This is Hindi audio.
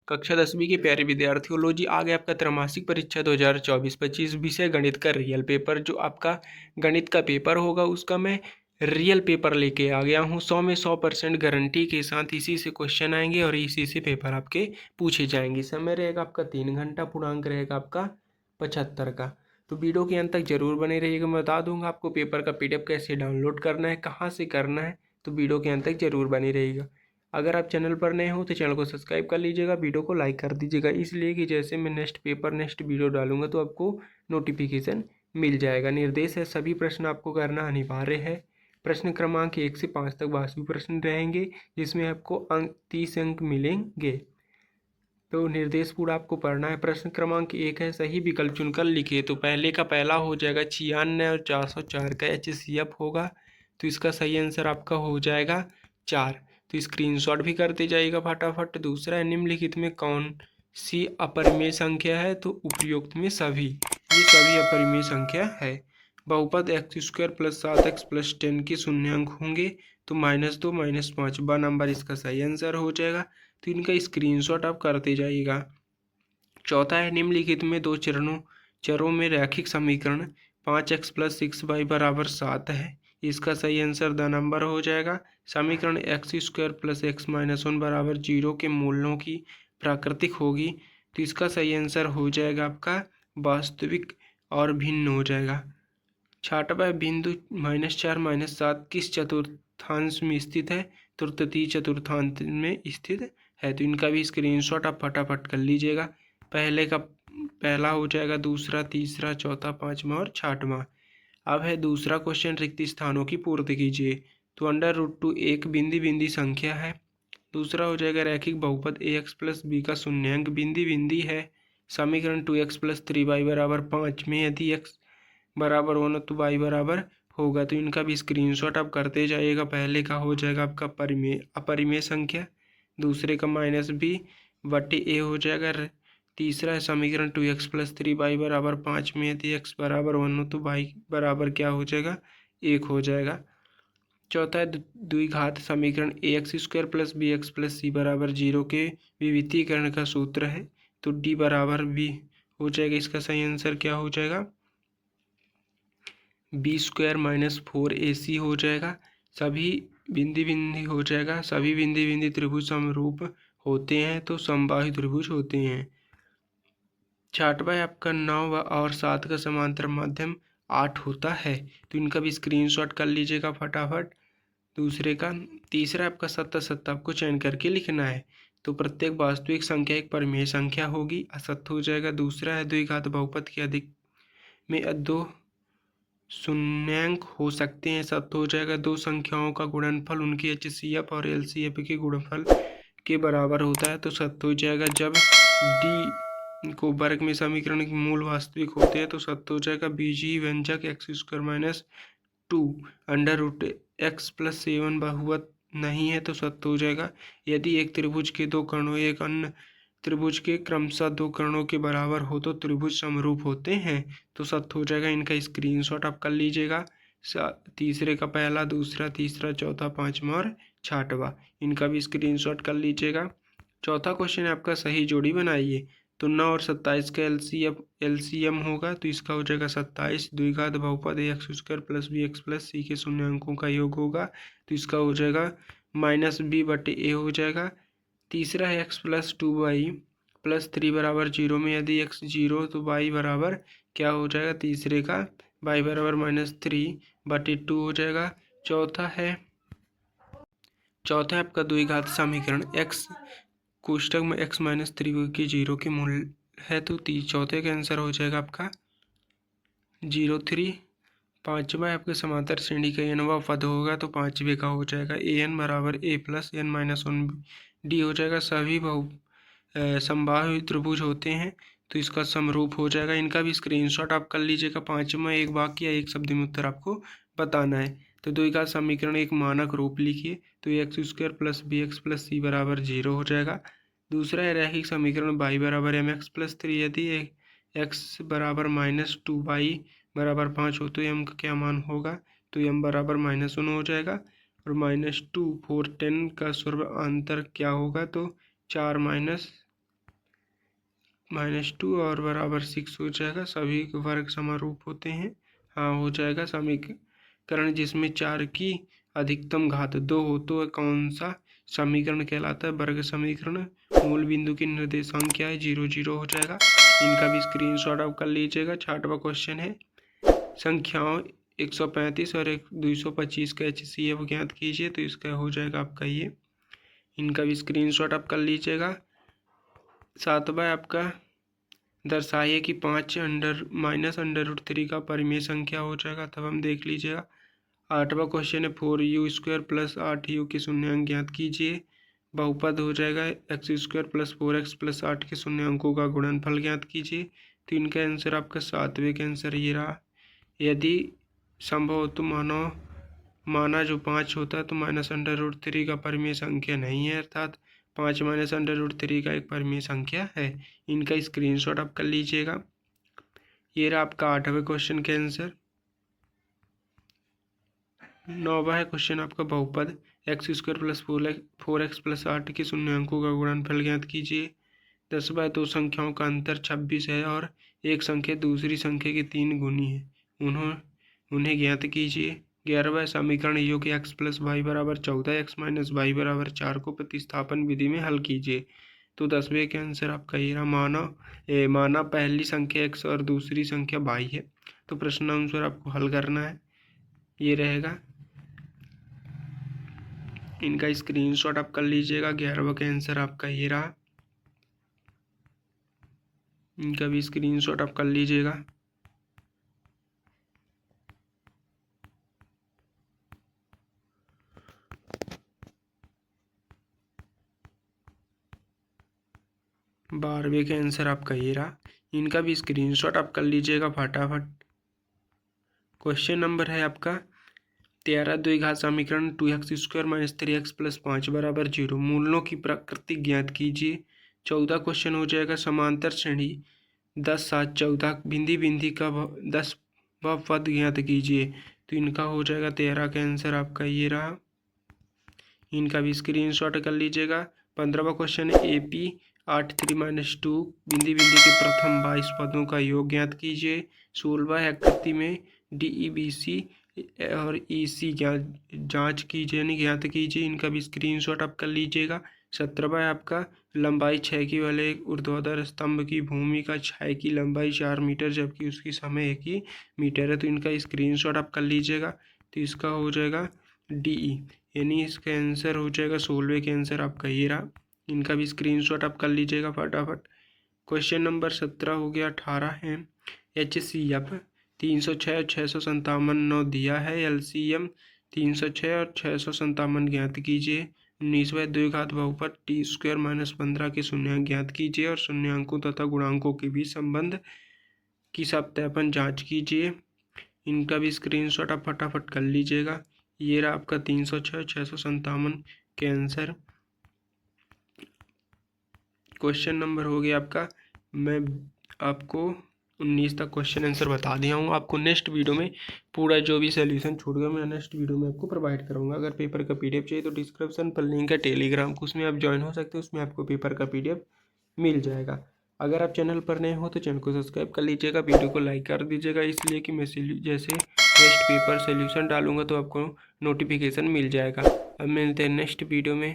कक्षा 10वीं के प्यारे विद्यार्थियों, लो जी आ गया आपका त्रैमासिक परीक्षा 2024-25 विषय गणित का रियल पेपर। जो आपका गणित का पेपर होगा उसका मैं रियल पेपर लेके आ गया हूँ 100 में 100% गारंटी के साथ। इसी से क्वेश्चन आएंगे और इसी से पेपर आपके पूछे जाएंगे। समय रहेगा आपका 3 घंटा, पूर्णांक रहेगा आपका 75 का। तो वीडियो के अंत तक जरूर बने रहिएगा। मैं बता दूंगा आपको पेपर का PDF कैसे डाउनलोड करना है, कहाँ से करना है, तो वीडियो के अंत तक जरूर बने रहिएगा। अगर आप चैनल पर नए हो तो चैनल को सब्सक्राइब कर लीजिएगा, वीडियो को लाइक कर दीजिएगा, इसलिए कि जैसे मैं नेक्स्ट वीडियो डालूंगा तो आपको नोटिफिकेशन मिल जाएगा। निर्देश है, सभी प्रश्न आपको करना अनिवार्य है। प्रश्न क्रमांक 1 से 5 तक वास्तविक प्रश्न रहेंगे, जिसमें आपको 30 अंक मिलेंगे। तो निर्देश पूरा आपको पढ़ना है। प्रश्न क्रमांक 1 है, सही विकल्प चुनकर लिखिए। तो पहले का पहला हो जाएगा 96 और 404 का HCF होगा, तो इसका सही आंसर आपका हो जाएगा 4। तो स्क्रीनशॉट भी करते जाइएगा फटाफट। दूसरा है, निम्नलिखित में कौन सी अपरिमेय संख्या है? तो उपयुक्त में सभी, ये सभी अपरिमेय संख्या है। बहुपद x² + 7x + 10 के शून्यांक होंगे, तो -2 -5 ब नंबर इसका सही आंसर हो जाएगा। तो इनका स्क्रीनशॉट आप करते जाइएगा। चौथा है, निम्नलिखित में दो चरों में रैखिक समीकरण 5x + 6y = 7 है, इसका सही आंसर द नंबर हो जाएगा। समीकरण x² + x - 1 = 0 के मूलों की प्राकृतिक होगी, तो इसका सही आंसर हो जाएगा आपका वास्तविक और भिन्न हो जाएगा। छठवां बिंदु -4 - 7 किस चतुर्थांश में स्थित है? तो तृतीय चतुर्थांश में स्थित है। तो इनका भी स्क्रीनशॉट आप फटाफट कर लीजिएगा। पहले का पहला हो जाएगा, दूसरा, तीसरा, चौथा, पांचवा और छठवां। अब है दूसरा क्वेश्चन, रिक्त स्थानों की पूर्ति कीजिए। तो √2 एक बिंदी बिंदी संख्या है। दूसरा हो जाएगा, रैखिक बहुपद ax + b का शून्यांक बिंदी बिंदी है। समीकरण 2x + 3y = 5 में यदि x बराबर हो ना तो y बराबर होगा। तो इनका भी स्क्रीनशॉट आप करते जाइएगा। पहले का हो जाएगा आपका अपरिमेय संख्या, दूसरे का -b/a हो जाएगा। तीसरा है समीकरण 2x + 3y = 5 में यदि x बराबर 1 हो तो y बराबर क्या हो जाएगा? 1 हो जाएगा। चौथा है द्विघात समीकरण ax² + bx + c = 0 के विविधीकरण का सूत्र है, तो d बराबर b हो जाएगा। इसका सही आंसर क्या हो जाएगा? b² - 4ac हो जाएगा। सभी बिंदी बिंदी हो जाएगा। सभी बिंदी बिंदी त्रिभुज समरूप होते हैं तो समबाहु त्रिभुज होते हैं। छठवां है आपका 9 और 7 का समांतर माध्यम 8 होता है, तो इनका भी स्क्रीनशॉट कर लीजिएगा फटाफट। दूसरे का तीसरा आपका 7 आपको चयन करके लिखना है। तो प्रत्येक वास्तविक संख्या एक परिमेय संख्या होगी, असत्य हो जाएगा। दूसरा है द्विघात बहुपद के अधिक में दो शून्यांक हो सकते हैं, सत्य हो जाएगा। दो संख्याओं का गुणनफल उनके HCF और LCF के गुणनफल के बराबर होता है, तो सत्य हो जाएगा। जब d को वर्ग में समीकरण के मूल वास्तविक होते हैं तो सत्य हो जाएगा। बीजीय व्यंजक x² - 2 √x + 7 बहुपद नहीं है, तो सत्य हो जाएगा। यदि एक त्रिभुज के दो कर्णों एक अन्य त्रिभुज के क्रमशः दो कर्णों के बराबर हो तो त्रिभुज समरूप होते हैं, तो सत्य हो जाएगा। इनका स्क्रीनशॉट आप कर लीजिएगा। तीसरे का पहला, दूसरा, तीसरा, चौथा, पांचवा और छठवां, इनका भी स्क्रीनशॉट कर लीजिएगा। चौथा क्वेश्चन है आपका, सही जोड़ी बनाइए। तो 9 और 27 का LCM होगा, तो इसका हो जाएगा 27। द्विघात बहुपद ax² + bx + c के शून्यांकों का योग होगा, तो इसका हो जाएगा -b/a हो जाएगा। तीसरा है x + 2y + 3 = 0 में यदि x 0 तो y बराबर क्या हो जाएगा? तीसरे का y बराबर -3/2 हो जाएगा। चौथा है आपका द्विघात समीकरण x कोष्टक में x - 3 के 0 के मूल है, तो चौथे का आंसर हो जाएगा आपका 0,3। पांचवा है आपके समांतर श्रेणी का nवां पद होगा, तो पांचवे का हो जाएगा an = a + n - 1 d हो जाएगा। सभी समबाहु त्रिभुज होते हैं, तो इसका समरूप हो जाएगा। इनका भी स्क्रीनशॉट आप कर लीजिएगा। पांचवा एक वाक्य या एक शब्द में उत्तर आपको बताना है। तो द्विघात समीकरण एक मानक रूप लिखिए। तो x² + bx + c = 0 हो जाएगा। दूसरा है रैखिक समीकरण y = mx + 3 यदि x बराबर -2y बराबर 5 हो तो m का क्या मान होगा? तो m बराबर -1 हो जाएगा। और -2 4 10 का सर्वांतर क्या होगा? तो 4 - -2 और बराबर 6 हो जाएगा। सभी वर्ग समरूप होते हैं। हाँ, हो जाएगा। समीकरण जिसमें 4 की अधिकतम घात 2 हो तो कौन सा समीकरण कहलाता है? वर्ग समीकरण। मूल बिंदु की निर्देशांक क्या है? 0 0 हो जाएगा। इनका भी स्क्रीनशॉट आप कर लीजिएगा। 6वां क्वेश्चन है, संख्याओं 135 और 225 का HCF ज्ञात कीजिए। तो इसका हो जाएगा आपका ये। इनका भी स्क्रीनशॉट आप कर लीजिएगा। 7वां आपका, दर्शाइए कि 5 -√3 का परिमेय संख्या हो जाएगा। तब हम देख लीजिएगा। 8वां क्वेश्चन है, 4u² + 8u के शून्याङ्क ज्ञात कीजिए। बहुपद हो जाएगा x² + 4x + 8 के शून्याङ्कों का गुणनफल ज्ञात कीजिए। तो इनका आंसर आपका 7वें का आंसर ये रहा। यदि संभव हो तो माना जो 5 होता है तो -√3 का परिमेय संख्या नहीं है, अर्थात 5 -√3 का एक परिमेय संख्या है। इनका स्क्रीनशॉट आप कर लीजिएगा। ये रहा आपका 8वें क्वेश्चन का आंसर। 9वां है क्वेश्चन आपका, बहुपद x² + 4x + 8 के शून्याङ्कों का गुणनफल ज्ञात कीजिए। 10वां है, दो संख्याओं का अंतर 26 है और एक संख्या दूसरी संख्या के 3 गुनी है, उन्हें ज्ञात कीजिए। 11वां है, समीकरण योग्य x + y = 14 x - y = 4 को प्रतिस्थापन विधि में हल कीजिए। तो 10वें का आंसर आपका ये रहा। माना पहली संख्या x और दूसरी संख्या y है, तो प्रश्नानुसार आपको हल करना है। ये रहेगा। इनका स्क्रीनशॉट आप कर लीजिएगा। 11वां का आंसर आपका ये रहा। इनका भी स्क्रीनशॉट आप कर लीजिएगा। बारहवें का आंसर आपका ये रहा। इनका भी स्क्रीनशॉट आप कर लीजिएगा फटाफट। क्वेश्चन नंबर है आपका 13, द्विघात समीकरण 2x² - 3x + 5 = 0 मूलों की प्रकृति ज्ञात कीजिए। 14 क्वेश्चन हो जाएगा, समांतर श्रेणी 10 7 14 बिंदी बिंदी का 10वां पद ज्ञात कीजिए। तो इनका हो जाएगा 13 का आंसर आपका ये रहा। इनका भी स्क्रीनशॉट कर लीजिएगा। 15वां क्वेश्चन है, AP 8 3 - 2 बिंदी बिंदी के प्रथम 22 पदों का योग ज्ञात कीजिए। 16वां है, आकृति में DEBC और EC जांच कीजिए यानी ज्ञात कीजिए। इनका भी स्क्रीनशॉट आप कर लीजिएगा। 17वां है आपका, लंबाई 6 की वाले एक ऊर्ध्वाधर स्तंभ की भूमि का 6 की लंबाई 4 मीटर जबकि उसकी समय 1 ही मीटर है। तो इनका स्क्रीनशॉट आप कर लीजिएगा। तो इसका हो जाएगा DE, यानी इसका आंसर हो जाएगा 16वें के आंसर आपका ये रहा। इनका भी स्क्रीनशॉट आप कर लीजिएगा फटाफट। क्वेश्चन नंबर 17 हो गया। 18 है, HCF 306 और 657 दिया है। LCM 306 और 657 ज्ञात कीजिए। 19वां, द्विघात बहुपद t² - 15 के शून्याङ्क ज्ञात कीजिए और शून्याङ्कों तथा गुणांकों के बीच संबंध की सत्यापन जांच कीजिए। इनका भी स्क्रीनशॉट आप फटाफट कर लीजिएगा। ये रहा आपका 306 657 के आंसर। क्वेश्चन नंबर हो गया आपका, मैं आपको 19 तक क्वेश्चन आंसर बता दिया हूँ। आपको नेक्स्ट वीडियो में पूरा जो भी सोल्यूशन छूट गया मैं नेक्स्ट वीडियो में आपको प्रोवाइड करूँगा। अगर पेपर का PDF चाहिए तो डिस्क्रिप्शन पर लिंक है टेलीग्राम को, उसमें आप ज्वाइन हो सकते हो। उसमें आपको पेपर का PDF मिल जाएगा। अगर आप चैनल पर नए हो तो चैनल को सब्सक्राइब कर लीजिएगा, वीडियो को लाइक कर दीजिएगा, इसलिए कि मैं जैसे नेक्स्ट पेपर सोल्यूशन डालूंगा तो आपको नोटिफिकेशन मिल जाएगा। अब मिलते हैं नेक्स्ट वीडियो में।